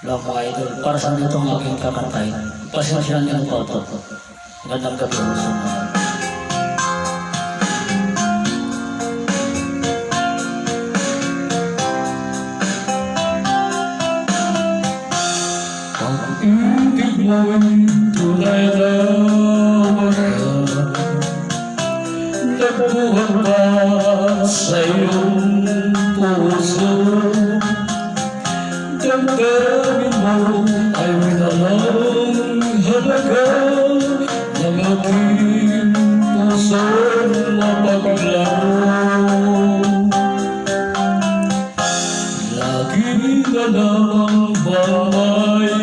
Hello mga idol, para sa dito ang aking kakantay. Pasensya niyo po ito. Magandang gabi po sa mga. Ang ibig mo'y tunay na wala, nagbuhat ba sa iyong puso? Damdamin mo ay winalang halaga ng aking pusong mapaglaro. Lagi na lang bang may